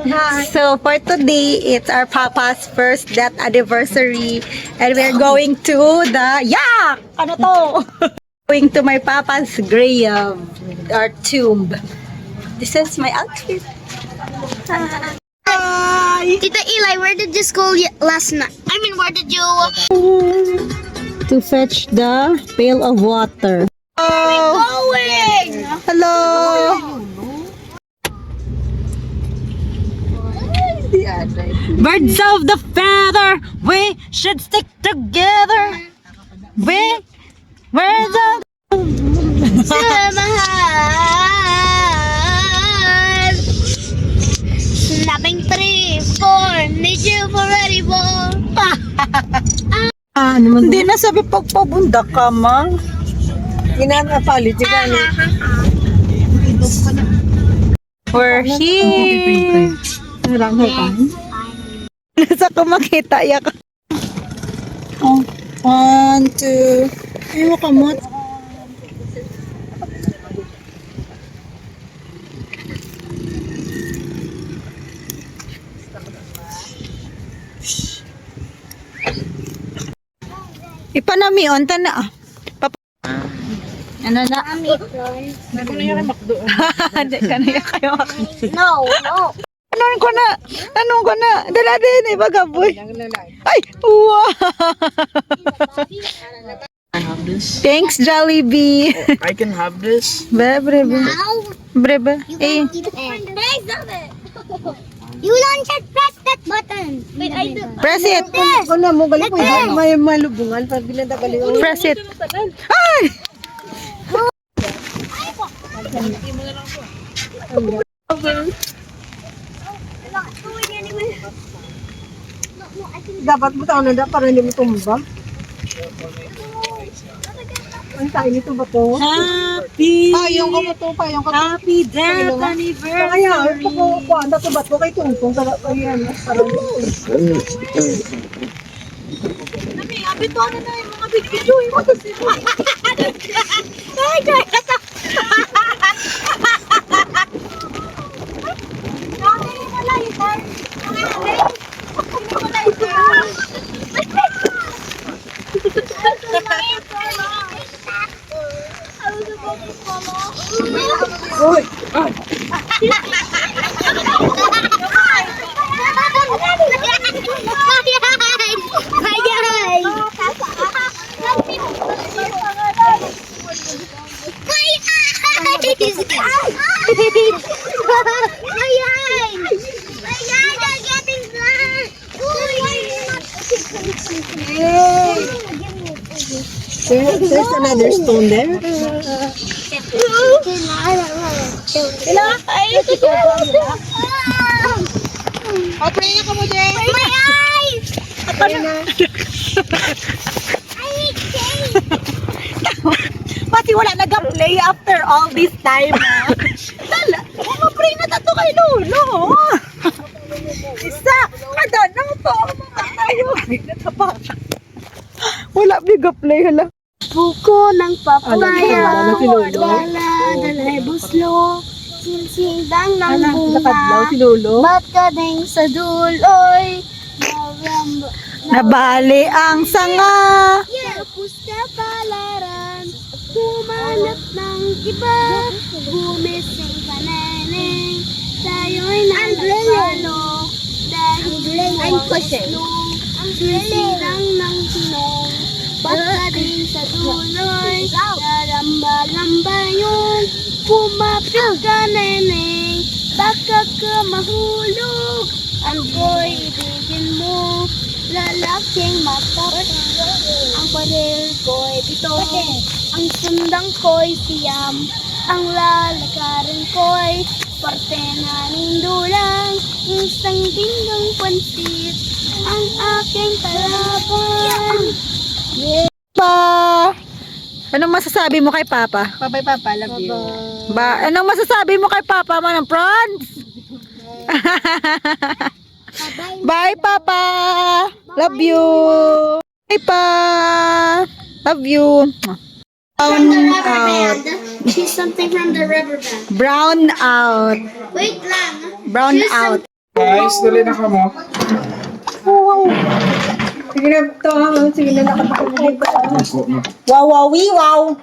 So for today, it's our Papa's first death anniversary, and we're going to the Ano to? Going to my Papa's grave or tomb. This is my outfit. Hi. Tita Eli, where did you school last night? I mean, where did you... To fetch the pail of water. Oh, Going! hello. Birds of the feather, we should stick together. Birds of Samahan! Snapping 3, 4, need you for ready for... Hindi na sabi pagpabunda ka, ma. Ginanapalit ka ni. We're here. Nasa ko makita ya ka. Oh, 1, 2. Ay mo kamot. Ipanamion ta na. Ano na? Hindi ka na kayo. No. Anong ko na. Dala din eh, bagaboy. Ay, wow. I have this. Thanks, Jollibee. I can have this. Brebe. Eh, You launch it, press that button. Wait, I do. press it. Kung na mo galing ko may malubungan pag binanda balik. Press it. Ay! Dapat mo taon na para hindi mo tumba. Ang tayo nito ba to? Happy Payong ko mo to, payong ko to. Happy death Kaya, anniversary. kuhaan na to ba't ko kay tungtong. Ayan, parang Nami, abito na na yung mga video mo to sila. Ay, kaya ta. Uy! There's another stone there. Pray na ka mo din. My eyes! I hate cake! Pati wala nag-play after all this time. Dala, pray na tato kay Lolo. Isa, kada nang to. Tayo. Wala big-play, hala. Buko ng papaya, Ano, sinulog? wala dalay buslo, sinsindang ng Nakadlaw bunga, si Lolo. ba't ka din sa duloy, maramba, Nabali ang sanga. tapos ka palaran, humanap ng iba, gumising ka neneng, tayo'y nagpalo, dahil ang sinsindang ng sinong, ba't ka din sa duloy, naramba-lamba yun, kumapit ka neneng, baka ka mahulog, ang boy ibigin mo, lalaking matapat, ang baril ko'y bito, ang sundang ko'y siyam, ang lalakarin ko'y parte na nindulang, isang dinggang pansit, ang aking kalaban. Pa. Anong masasabi mo kay Papa? Bye-bye, Papa. Love you. Anong masasabi mo kay Papa, Manang Franz? Bye, Papa. Love you. Bye, Pa. Love you. Brown out. She's something from the rubber band. Brown out. Wait lang. Brown She's out. Guys, dali na ka mo. Sige na, ito ha. Sige na, nakatakot. Wow, wow, wee, wow.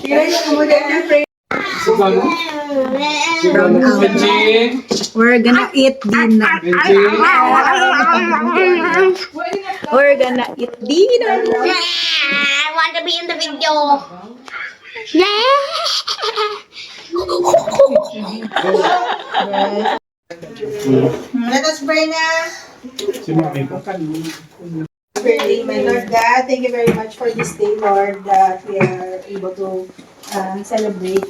Sige na, kumudin na, friend. Sigano? Sigano? Benji? We're gonna eat dinner. Benji? We're gonna eat dinner. I want to be in the video. Let us pray na. Si Mami po. Pray, my Lord God, thank you very much for this day, Lord, that we are able to celebrate,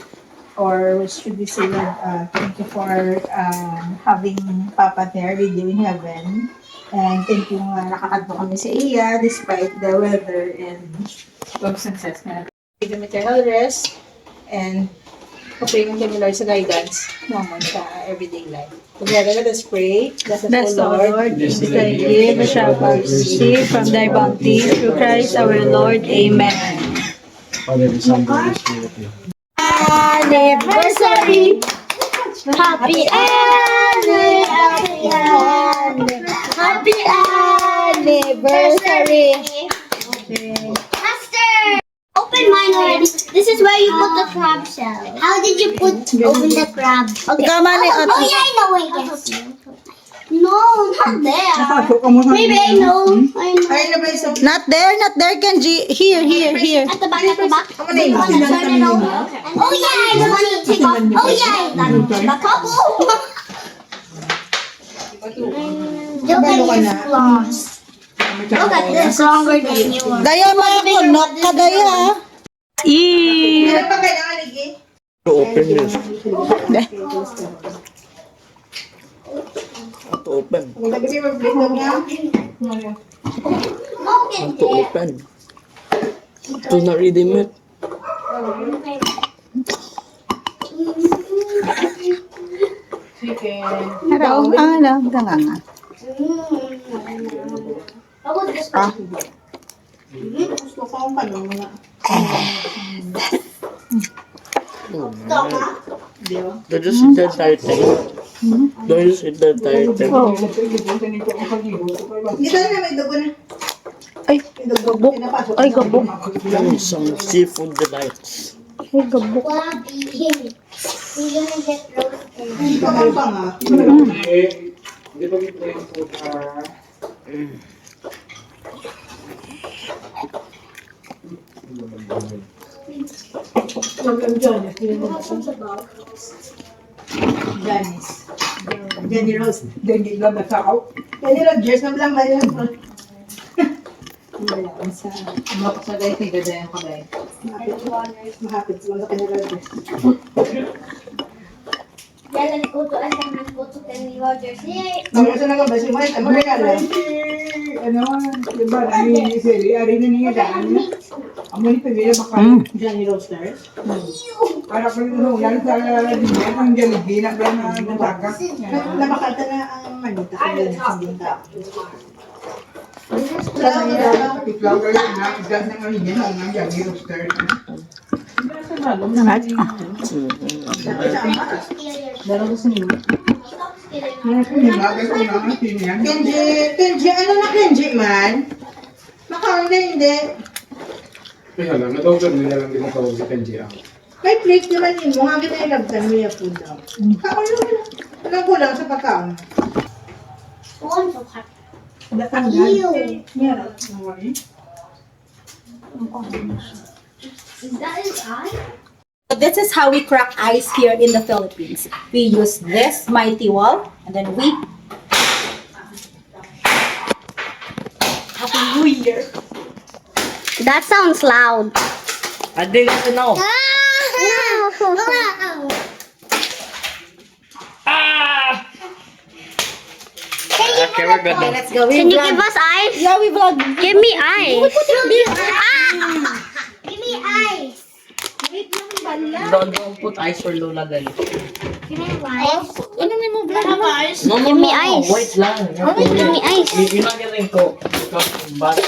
or should we say, thank you for having Papa there with you in heaven. And thank you nga nakakanto kami sa iya despite the weather and success na. Give him eternal rest and pray mo kami, Lord, sa guidance naman sa everyday life. Together, let us pray. Bless the Lord, is thy gift, shall receive from thy bounty, through Christ our Lord. Amen. Father, the Son, and the Spirit. Anniversary. Happy anniversary. Happy anniversary. Master, open mine already. This is where you put the crab shell. How did you open the crab? Okay. Ikaw, Mali, Oh, Ate. yeah, I know. I guess. No, not there. Maybe I know. I know. Ay, na ba yung Not there, Kenji. Here, here, here. At the back, at the back. Ako na yun. You wanna turn it over? Oh yeah, I want to take off. Oh yeah, the couple. Look at his claws. Look at this. Stronger than you. Daya, makakunok ka, Daya. Eee. Ano pa kayo aligi? To open this. How to open? Lagi mo plate nga. Look at To this. open. Ito na ready meat. Chicken. Araw, ano, nga. How was this? Gusto ko ang panong na. Don't just eat the entire thing. Don't just eat the entire thing. Dito na may dugo na. Ay, May dugo. Pinapasok. ay, gabok. Some seafood delights. Ay, gabok. Well, we're gonna get roasted. Ito ka pa nga. Hindi ba ito yung food? Janice. Jenny Rose. Jenny Rose na tao. Jenny Rogers na lang ba yun? Sa guys, hindi ganda yung kamay. Mahapit sa Jenny Rogers. Yeah, let's go to SM and go to Kenny Rogers. Yay! Ang gusto na ka ba si Mike? Ano regalo? Ano? Diba? Nani sili. Ari na niya daan. Amo ni pagkila baka Jenny Roasters. Para ko yung ulan sa dinyan. Ang Jollibee na ba na natagak. Namakata na ang manita. Ang sindinta. Ikaw kayo na. Isang nang ahiyan ang Jenny Roasters. Kenji, ano na Kenji man? Makaon na hindi. Kaya lang, natawag nila lang din ang tawag si Kenji ako. May plate naman yun mo. Nga ginahilabtan mo yung food daw. Kaon naman. Walang kulang sa pagkaon. One so hot. Datang Ew. Meron. Is that his eye? So this is how we crack ice here in the Philippines. We use this mighty wall, and then we... Happy New Year! That sounds loud. I didn't even know. Okay, we're good now. Let's go. Can you give us ice? Yeah, we vlog. Give me ice. Give me ice. Don't put ice for Lola, guys. Give me ice. Ano may mo vlog? No, Give me ice. Wait lang. Give me ice. You're not getting coke. Basta.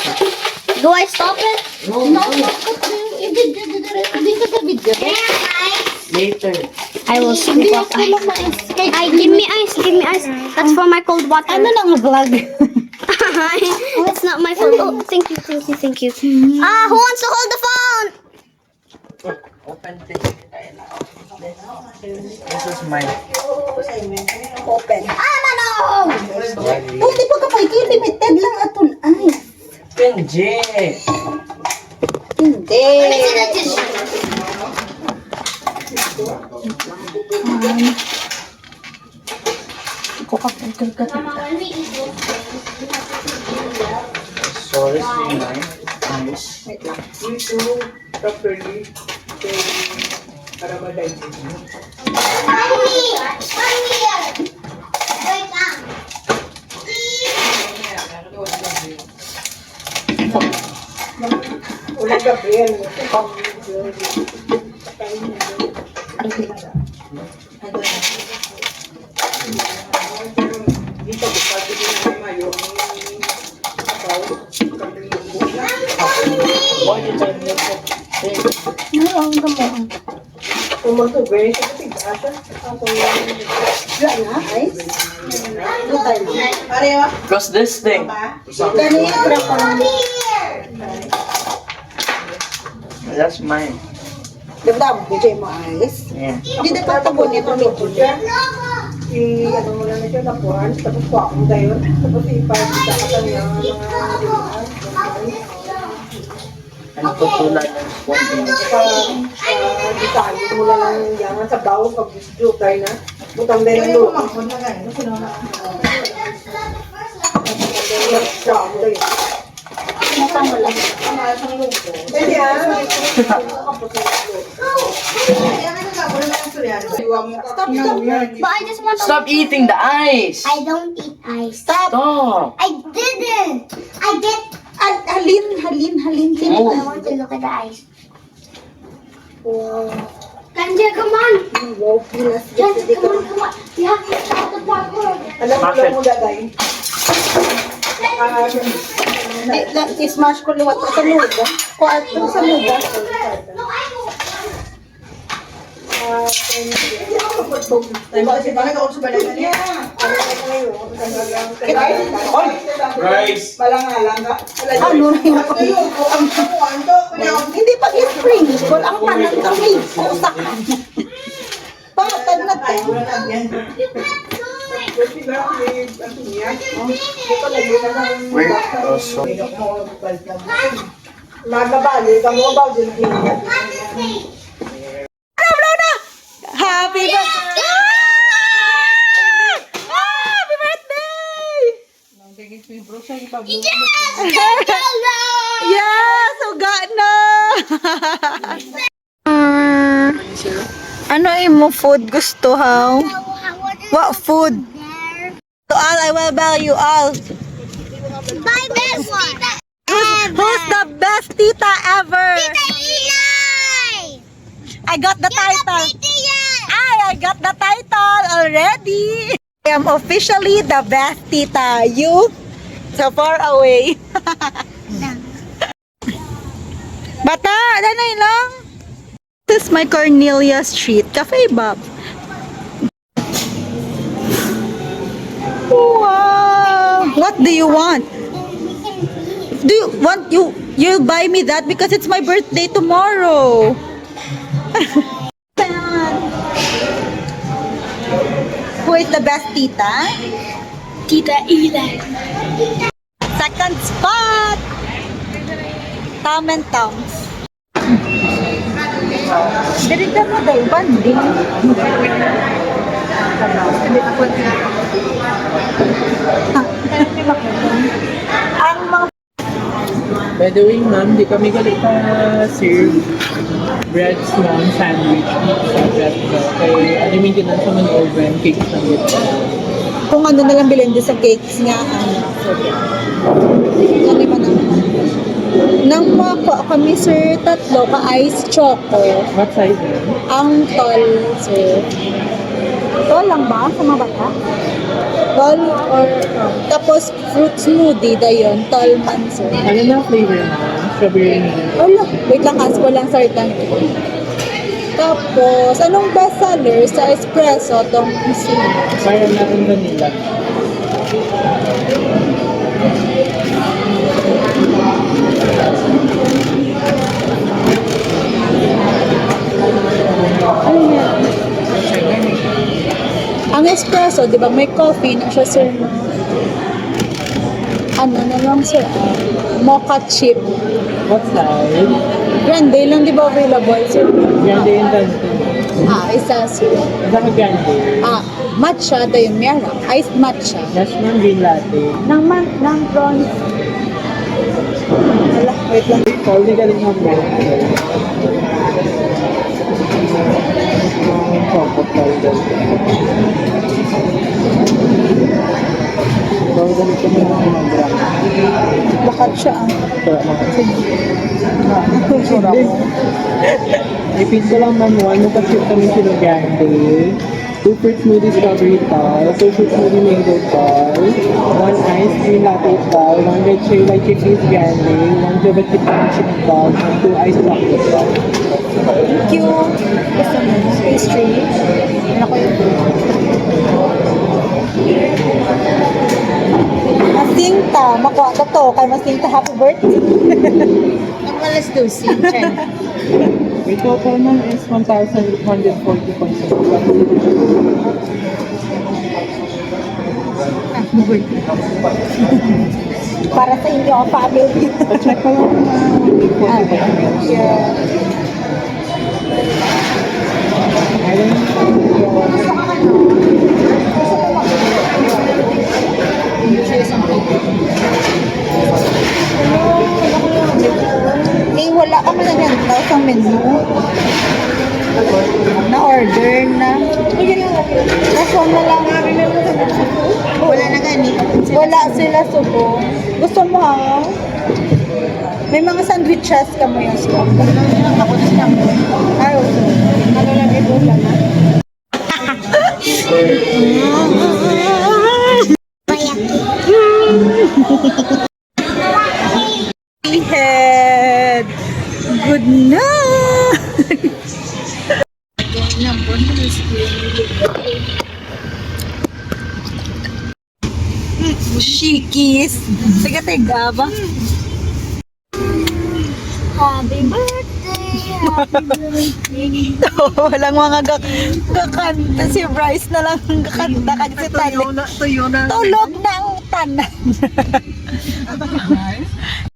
Do I stop it? No, no. Give me ice. Later. I will scoop up ice. Ay, give me ice. Give me ice. That's for my cold water. Ano lang vlog? It's not my phone. Oh, thank you, thank you, thank you. Ah, who wants to hold the phone? Open this. This is mine. Open. Ah, Manong! Oh, di pa kapay kayo limited lang aton ay. Kenji. Hindi. Ako kapag ka. Sorry, mine. Nice. You two properly. Para ma-digest. Wait lang. Ulang gabi yan. Dito, pati din na mayo. Pumunto, very siya. Ako yung... Diyan na, guys. Lutay na. Pareho? Because this thing. Ganito pra ko lang. That's mine. Diba, bigay mo ayos. Yeah. Hindi na pa tabon nito nito. Ano mo lang na siya, napuan. Tapos po akong dayon. Tapos ipapita ka lang yung mga Ano po tulad ng sponsor? detalye mo lang yan sa bawo pag gusto tayo na. Butang dahil ang loob. Butang dahil ang loob. Pwede But I just want to... Stop eating the ice. I don't eat ice. Stop. I didn't. I get... Halin. Oh. I want to look at the ice. Kanja, come on. Kanja, come on. You have to stop the parkour. Alam mo lang mo daday. I-smash ko liwat sa luga. O ato sa luga. No, I won't. Rice! Malangalang ka. Ano na yun? Hindi pa i-sprinkle. Ang tanan kami. Usak. Patad na tayo. Wait. Oh, sorry. Magabali, kamo ba din? Happy birthday! Happy birthday! Yes! Uga na! Ano imo food gusto ha? What food? To all, I will buy you all. Bye, best tita. Who's the best tita ever? Eli! I got the title. I got the title already. I am officially the best tita. You? So far away. Bata, danay lang. This is my Cornelia Street Cafe Bob. Wow. What do you want? Do you want you'll buy me that because it's my birthday tomorrow. Who is the best tita? Tita Eli. Second spot. Tom and Tom's. Dili ka mo daw banding. Ang mga By the way, ma'am, di kami galit pa-serve bread small sandwich sa Jetco. Kaya ano maintenance naman oven, cakes lang dito. kung ano na lang bilhin doon sa cakes nga. Ano ba naman? Nang mako kami sir, tatlo ka ice choco. What size yun? Ang tall sir. Tall lang ba sa mga bata? Tall or tapos fruit smoothie dayon, tall man sir. Ano na flavor na? Strawberry milk. Oh look, wait lang, ask ko lang sir, thank you. Tapos, anong bestseller sa espresso tong sino? Kaya natin vanilla. Ano yan? Ang espresso, di ba, may coffee na siya, sir. Ano na lang, sir? Mocha chip. What size? Grande lang, di ba, available, sir? Grande yung dante. Isa, sir. Isa ka grande. Matcha, ito yung meron. Iced matcha. Yes, ma'am, green latte. Ng bronze. Wala, wait lang. Saudi ka rin ng bro. Choco powder. Saudi ka rin kami ng mga gram. Lakat siya, Kaya Sura ko. Ipin ko lang ma'am, 1 mukha-chip kami sila grande. 2 fruit smoothie strawberry tall, 2 fruit smoothie mango tall, 1 ice green latte tall, 1 red cherry lychee cheese grande, 1 java chip chip tall, and 2 ice chocolate tall. Thank you. Gusto mo? Pastry. Ano ko yun? Masinta. Makuha ka to. Kay Masinta, happy birthday. Ang malas do, si Chen. May total ma'am is 1,840 pesos. Para sa inyo, family. Pa-check ko lang ma'am. 140 pesos. Yeah. Eh, wala ka man na ganito sa menu. Na-order na. Kaso na lang. Wala na gani. Wala sila subo. Gusto mo ha? May mga sandwiches ka mo yung stock. Ako na siya. Ay, okay. Ano lang ito lang. Head. Good night. Shikis. Sige, tega ba? Happy birthday! Happy birthday! Walang mga kakanta. Si Bryce na lang kakanta kasi tali. Tuyo na. Tulog na ang tanan.